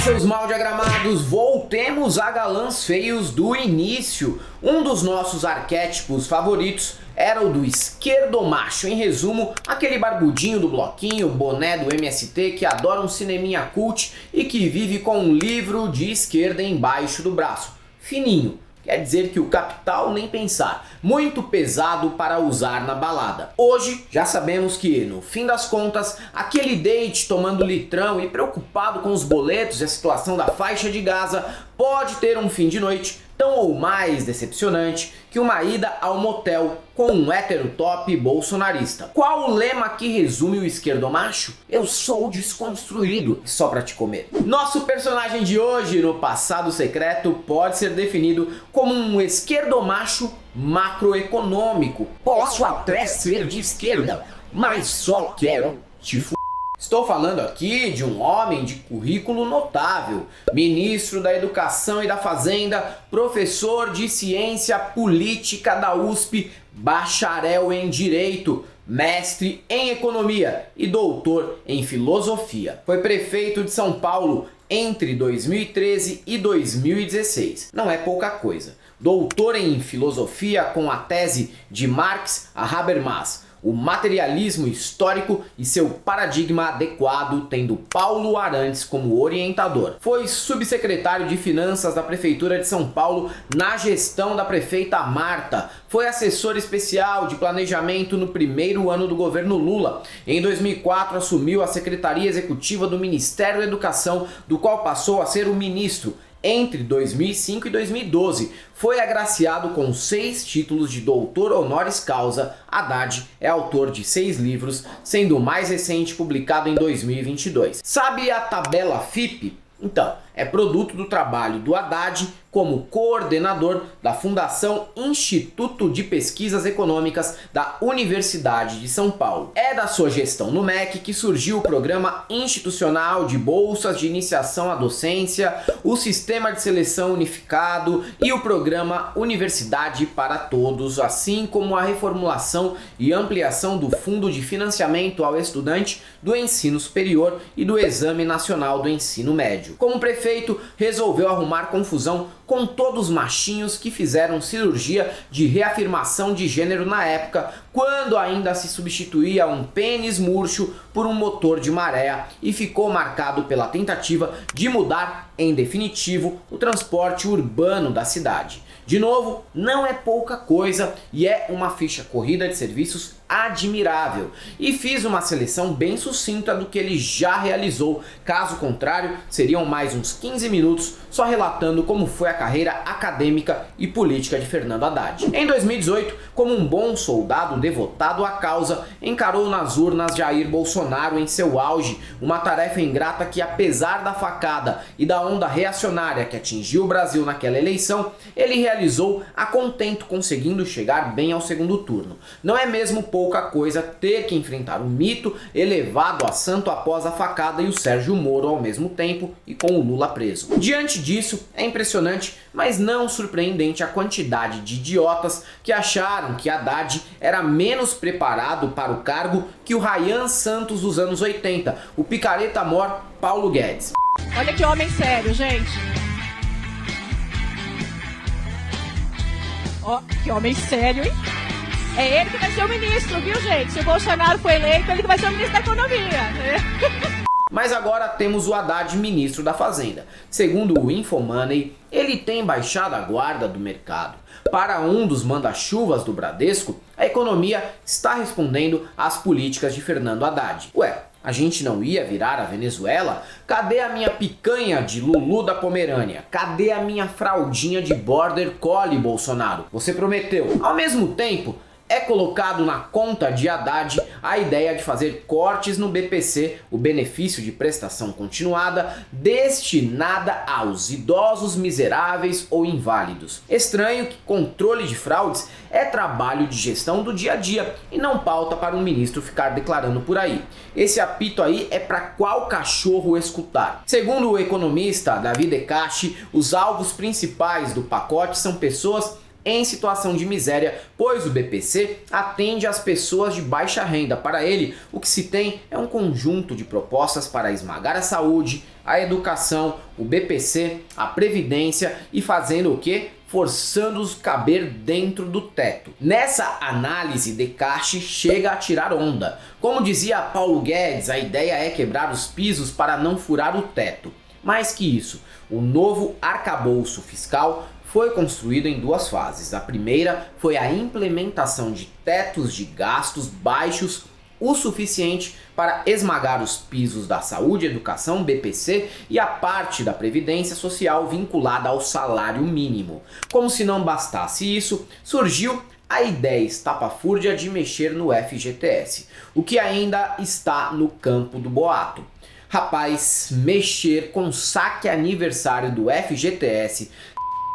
Seus mal diagramados, voltemos a galãs feios do início. Um dos nossos arquétipos favoritos era o do esquerdomacho. Em resumo, aquele barbudinho do bloquinho, boné do MST que adora um cineminha cult e que vive com um livro de esquerda embaixo do braço. Fininho. Quer dizer que o capital nem pensar, muito pesado para usar na balada. Hoje já sabemos que, no fim das contas, aquele date tomando litrão e preocupado com os boletos e a situação da faixa de Gaza pode ter um fim de noite tão ou mais decepcionante que uma ida ao motel com um hétero top bolsonarista. Qual o lema que resume o esquerdomacho? Eu sou desconstruído, só pra te comer. Nosso personagem de hoje, no Passado Secreto, pode ser definido como um esquerdomacho macroeconômico. Posso até ser de esquerda, mas só quero te f***. Estou falando aqui de um homem de currículo notável, ministro da Educação e da Fazenda, professor de Ciência Política da USP, bacharel em Direito, mestre em Economia e doutor em Filosofia. Foi prefeito de São Paulo entre 2013 e 2016. Não é pouca coisa. Doutor em Filosofia com a tese de Marx a Habermas, o materialismo histórico e seu paradigma adequado, tendo Paulo Arantes como orientador. Foi subsecretário de Finanças da Prefeitura de São Paulo na gestão da prefeita Marta. Foi assessor especial de planejamento no primeiro ano do governo Lula. Em 2004 assumiu a Secretaria Executiva do Ministério da Educação, do qual passou a ser o ministro. Entre 2005 e 2012, foi agraciado com 6 títulos de doutor honoris causa. Haddad é autor de 6 livros, sendo o mais recente publicado em 2022. Sabe a tabela FIPE? Então, é produto do trabalho do Haddad como coordenador da Fundação Instituto de Pesquisas Econômicas da Universidade de São Paulo. É da sua gestão no MEC que surgiu o Programa Institucional de Bolsas de Iniciação à Docência, o Sistema de Seleção Unificado e o Programa Universidade para Todos, assim como a reformulação e ampliação do Fundo de Financiamento ao Estudante do Ensino Superior e do Exame Nacional do Ensino Médio. Como prefeito, resolveu arrumar confusão com todos os machinhos que fizeram cirurgia de reafirmação de gênero na época, quando ainda se substituía um pênis murcho por um motor de maré e ficou marcado pela tentativa de mudar, em definitivo, o transporte urbano da cidade. De novo, não é pouca coisa e é uma ficha corrida de serviços admirável. E fiz uma seleção bem sucinta do que ele já realizou, caso contrário, seriam mais uns 15 minutos só relatando como foi a carreira acadêmica e política de Fernando Haddad. Em 2018, como um bom soldado devotado à causa, encarou nas urnas Jair Bolsonaro em seu auge, uma tarefa ingrata que, apesar da facada e da onda reacionária que atingiu o Brasil naquela eleição, ele realizou a contento, conseguindo chegar bem ao segundo turno. Não é mesmo pouca coisa ter que enfrentar o mito elevado a santo após a facada e o Sérgio Moro ao mesmo tempo e com o Lula preso. Diante disso, é impressionante, mas não surpreendente a quantidade de idiotas que acharam que Haddad era menos preparado para o cargo que o Rayan Santos dos anos 80, o picareta-mor Paulo Guedes. Olha que homem sério, gente. Ó, que homem sério, hein? É ele que vai ser o ministro, viu, gente? Se o Bolsonaro for eleito, ele que vai ser o ministro da Economia. Mas agora temos o Haddad ministro da Fazenda. Segundo o Infomoney, ele tem baixado a guarda do mercado. Para um dos manda-chuvas do Bradesco, a economia está respondendo às políticas de Fernando Haddad. Ué, a gente não ia virar a Venezuela? Cadê a minha picanha de Lulu da Pomerânia? Cadê a minha fraldinha de Border Collie, Bolsonaro? Você prometeu. Ao mesmo tempo, é colocado na conta de Haddad a ideia de fazer cortes no BPC, o benefício de prestação continuada, destinada aos idosos miseráveis ou inválidos. Estranho que controle de fraudes é trabalho de gestão do dia a dia e não pauta para um ministro ficar declarando por aí. Esse apito aí é para qual cachorro escutar. Segundo o economista Davi Decache, os alvos principais do pacote são pessoas em situação de miséria, pois o BPC atende às pessoas de baixa renda. Para ele, o que se tem é um conjunto de propostas para esmagar a saúde, a educação, o BPC, a previdência e fazendo o quê? Forçando-os a caber dentro do teto. Nessa análise, Descartes chega a tirar onda. Como dizia Paulo Guedes, a ideia é quebrar os pisos para não furar o teto. Mais que isso, o novo arcabouço fiscal foi construído em duas fases. A primeira foi a implementação de tetos de gastos baixos o suficiente para esmagar os pisos da saúde, educação, BPC e a parte da previdência social vinculada ao salário mínimo. Como se não bastasse isso, surgiu a ideia estapafúrdia de mexer no FGTS, o que ainda está no campo do boato. Rapaz, mexer com saque aniversário do FGTS.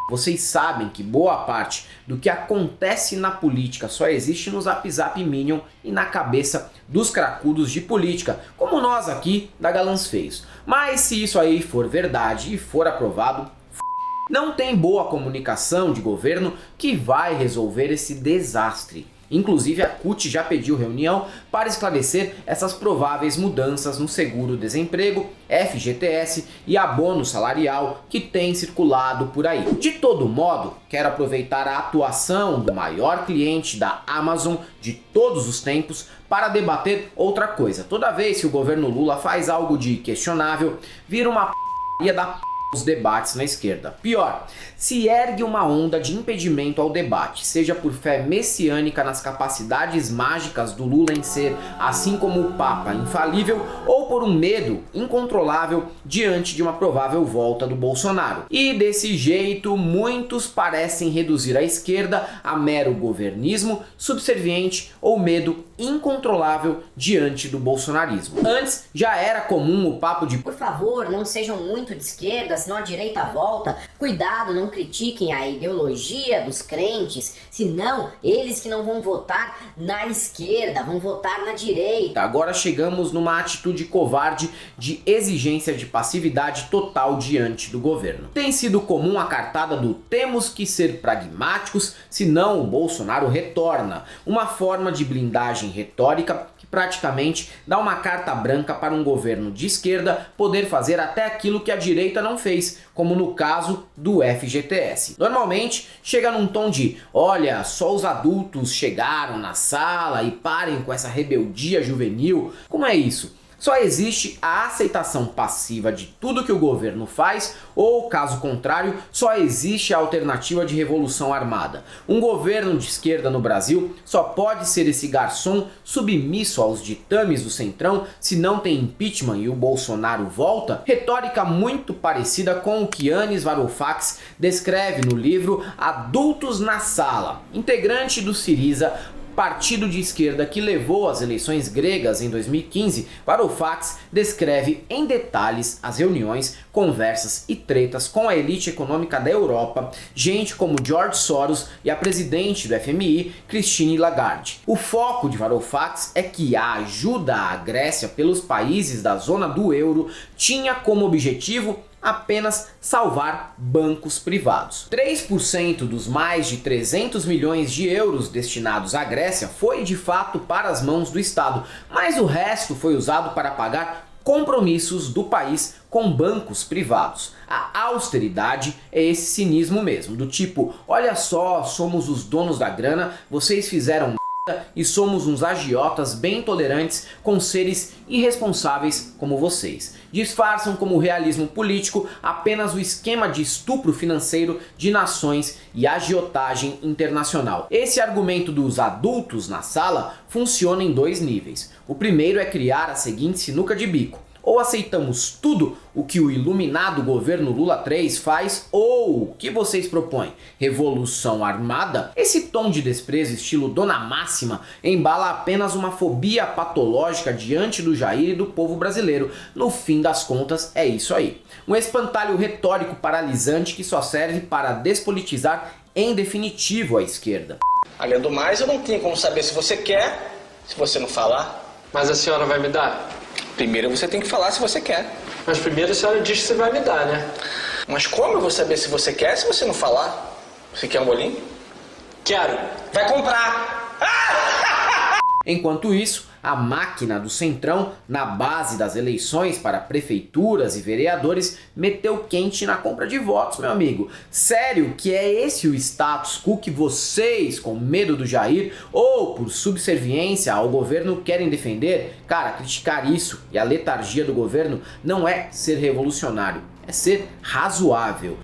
Vocês sabem que boa parte do que acontece na política só existe no Zap Zap Minion e na cabeça dos cracudos de política, como nós aqui da Galãs Feios. Mas se isso aí for verdade e for aprovado, não tem boa comunicação de governo que vai resolver esse desastre. Inclusive a CUT já pediu reunião para esclarecer essas prováveis mudanças no seguro-desemprego, FGTS e abono salarial que tem circulado por aí. De todo modo, quero aproveitar a atuação do maior cliente da Amazon de todos os tempos para debater outra coisa. Toda vez que o governo Lula faz algo de questionável, vira uma p*** da os debates na esquerda. Pior, se ergue uma onda de impedimento ao debate, seja por fé messiânica nas capacidades mágicas do Lula em ser, assim como o Papa, infalível, ou por um medo incontrolável diante de uma provável volta do Bolsonaro. E desse jeito, muitos parecem reduzir a esquerda a mero governismo subserviente ou medo incontrolável diante do bolsonarismo. Antes, já era comum o papo de por favor, não sejam muito de esquerda, senão a direita volta. Cuidado, não critiquem a ideologia dos crentes, senão eles que não vão votar na esquerda, vão votar na direita. Agora chegamos numa atitude covarde de exigência de passividade total diante do governo. Tem sido comum a cartada do temos que ser pragmáticos, senão o Bolsonaro retorna, uma forma de blindagem retórica que praticamente dá uma carta branca para um governo de esquerda poder fazer até aquilo que a direita não fez, como no caso do FGTS. Normalmente chega num tom de, olha, só os adultos chegaram na sala e parem com essa rebeldia juvenil. Como é isso? Só existe a aceitação passiva de tudo que o governo faz ou, caso contrário, só existe a alternativa de revolução armada. Um governo de esquerda no Brasil só pode ser esse garçom submisso aos ditames do Centrão se não tem impeachment e o Bolsonaro volta? Retórica muito parecida com o que Yanis Varoufakis descreve no livro Adultos na Sala, integrante do Syriza, partido de esquerda que levou às eleições gregas em 2015, Varoufakis descreve em detalhes as reuniões, conversas e tretas com a elite econômica da Europa, gente como George Soros e a presidente do FMI, Christine Lagarde. O foco de Varoufakis é que a ajuda à Grécia pelos países da zona do euro tinha como objetivo apenas salvar bancos privados. 3% dos mais de 300 milhões de euros destinados à Grécia foi de fato para as mãos do Estado, mas o resto foi usado para pagar compromissos do país com bancos privados. A austeridade é esse cinismo mesmo, do tipo, olha só, somos os donos da grana, vocês fizeram e somos uns agiotas bem tolerantes com seres irresponsáveis como vocês. Disfarçam como realismo político apenas o esquema de estupro financeiro de nações e agiotagem internacional. Esse argumento dos adultos na sala funciona em dois níveis. O primeiro é criar a seguinte sinuca de bico. Ou aceitamos tudo o que o iluminado governo Lula 3 faz, ou o que vocês propõem? Revolução armada? Esse tom de desprezo estilo Dona Máxima embala apenas uma fobia patológica diante do Jair e do povo brasileiro. No fim das contas, é isso aí. Um espantalho retórico paralisante que só serve para despolitizar em definitivo a esquerda. Além do mais, eu não tenho como saber se você quer, se você não falar. Mas a senhora vai me dar? Primeiro você tem que falar se você quer. Mas primeiro a senhora diz que você vai me dar, né? Mas como eu vou saber se você quer se você não falar? Você quer um bolinho? Quero. Vai comprar. Enquanto isso, a máquina do Centrão, na base das eleições para prefeituras e vereadores, meteu quente na compra de votos, meu amigo. Sério que é esse o status quo que vocês, com medo do Jair ou por subserviência ao governo, querem defender? Cara, criticar isso e a letargia do governo não é ser revolucionário, é ser razoável.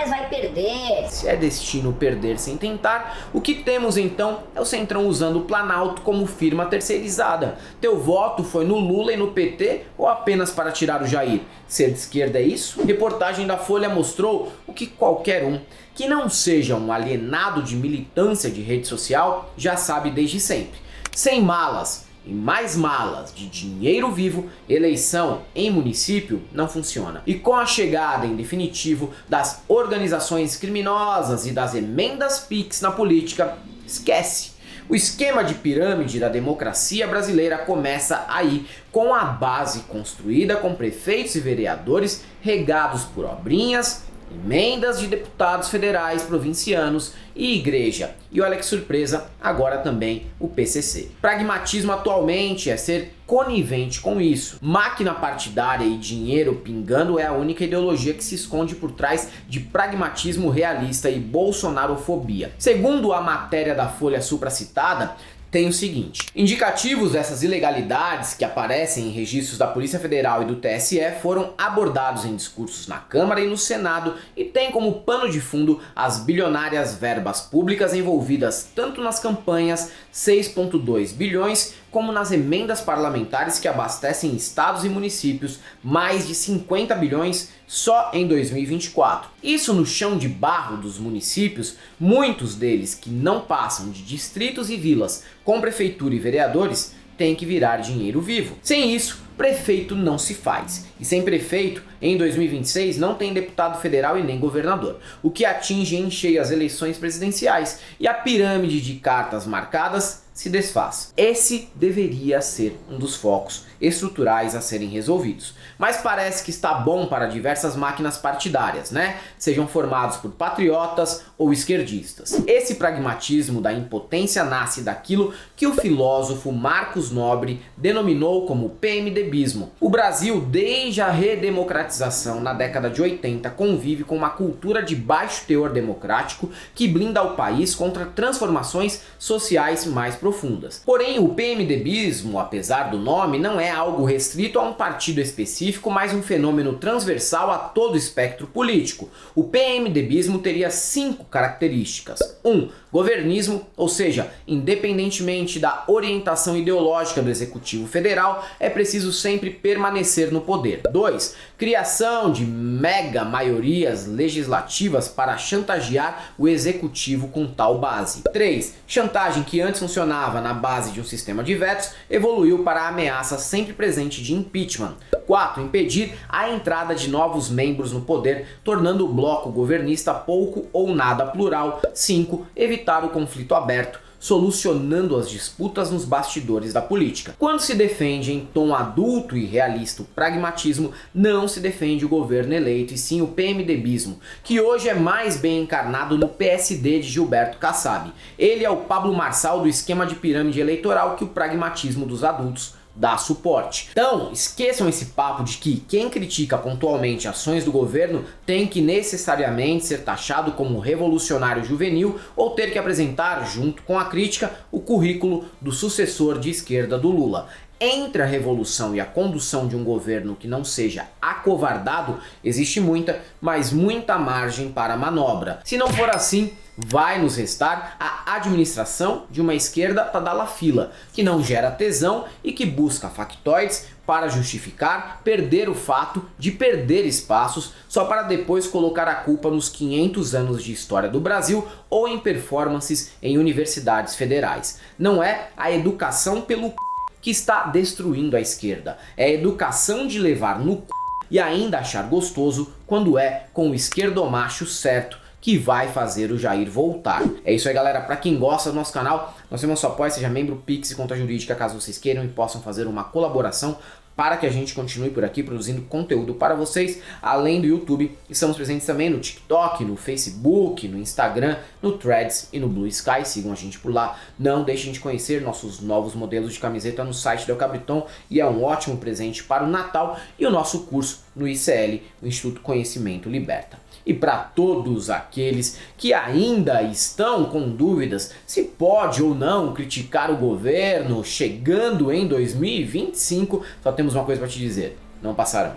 Mas vai perder. Se é destino perder sem tentar, o que temos então é o Centrão usando o Planalto como firma terceirizada. Teu voto foi no Lula e no PT ou apenas para tirar o Jair? Ser de esquerda é isso? Reportagem da Folha mostrou o que qualquer um que não seja um alienado de militância de rede social já sabe desde sempre. Sem malas e mais malas de dinheiro vivo, eleição em município não funciona. E com a chegada em definitivo das organizações criminosas e das emendas PIX na política, esquece. O esquema de pirâmide da democracia brasileira começa aí, com a base construída com prefeitos e vereadores regados por obrinhas, emendas de deputados federais, provincianos e igreja. E olha que surpresa, agora também o PCC. Pragmatismo atualmente é ser conivente com isso. Máquina partidária e dinheiro pingando é a única ideologia que se esconde por trás de pragmatismo realista e bolsonarofobia. Segundo a matéria da Folha supracitada, tem o seguinte: indicativos dessas ilegalidades que aparecem em registros da Polícia Federal e do TSE foram abordados em discursos na Câmara e no Senado e tem como pano de fundo as bilionárias verbas públicas envolvidas tanto nas campanhas 6,2 bilhões como nas emendas parlamentares que abastecem estados e municípios mais de 50 bilhões só em 2024. Isso no chão de barro dos municípios, muitos deles que não passam de distritos e vilas com prefeitura e vereadores, têm que virar dinheiro vivo. Sem isso, prefeito não se faz. E sem prefeito, em 2026 não tem deputado federal e nem governador, o que atinge em cheio as eleições presidenciais e a pirâmide de cartas marcadas se desfaz. Esse deveria ser um dos focos estruturais a serem resolvidos. Mas parece que está bom para diversas máquinas partidárias, né? Sejam formados por patriotas ou esquerdistas. Esse pragmatismo da impotência nasce daquilo que o filósofo Marcos Nobre denominou como PMDBismo. O Brasil, desde a redemocratização na década de 80, convive com uma cultura de baixo teor democrático que blinda o país contra transformações sociais mais profundas. Porém, o PMDBismo, apesar do nome, não é algo restrito a um partido específico, mas um fenômeno transversal a todo o espectro político. O PMDBismo teria 5 características. 1. Governismo, ou seja, independentemente da orientação ideológica do Executivo Federal, é preciso sempre permanecer no poder. 2. Criação de mega maiorias legislativas para chantagear o Executivo com tal base. 3. Chantagem que antes funcionava na base de um sistema de vetos, evoluiu para a ameaça sempre presente de impeachment. 4. Impedir a entrada de novos membros no poder, tornando o bloco governista pouco ou nada plural. 5. Evitar o conflito aberto, solucionando as disputas nos bastidores da política. Quando se defende em tom adulto e realista o pragmatismo, não se defende o governo eleito, e sim o PMDBismo, que hoje é mais bem encarnado no PSD de Gilberto Kassab. Ele é o Pablo Marçal do esquema de pirâmide eleitoral que o pragmatismo dos adultos dá suporte. Então, esqueçam esse papo de que quem critica pontualmente ações do governo tem que necessariamente ser taxado como revolucionário juvenil ou ter que apresentar, junto com a crítica, o currículo do sucessor de esquerda do Lula. Entre a revolução e a condução de um governo que não seja acovardado, existe muita, mas muita margem para manobra. Se não for assim, vai nos restar a administração de uma esquerda tadalafila, que não gera tesão e que busca factoides para justificar perder o fato de perder espaços só para depois colocar a culpa nos 500 anos de história do Brasil ou em performances em universidades federais. Não é a educação pelo que está destruindo a esquerda, é a educação de levar no e ainda achar gostoso quando é com o esquerdomacho certo que vai fazer o Jair voltar. É isso aí, galera. Para quem gosta do nosso canal, nós temos nosso apoio, seja membro Pix e conta jurídica, caso vocês queiram e possam fazer uma colaboração para que a gente continue por aqui produzindo conteúdo para vocês. Além do YouTube, estamos presentes também no TikTok, no Facebook, no Instagram, no Threads e no Blue Sky. Sigam a gente por lá. Não deixem de conhecer nossos novos modelos de camiseta no site da El Cabriton e é um ótimo presente para o Natal, e o nosso curso no ICL, o Instituto Conhecimento Liberta. E para todos aqueles que ainda estão com dúvidas se pode ou não criticar o governo chegando em 2025, só temos uma coisa para te dizer: não passarão.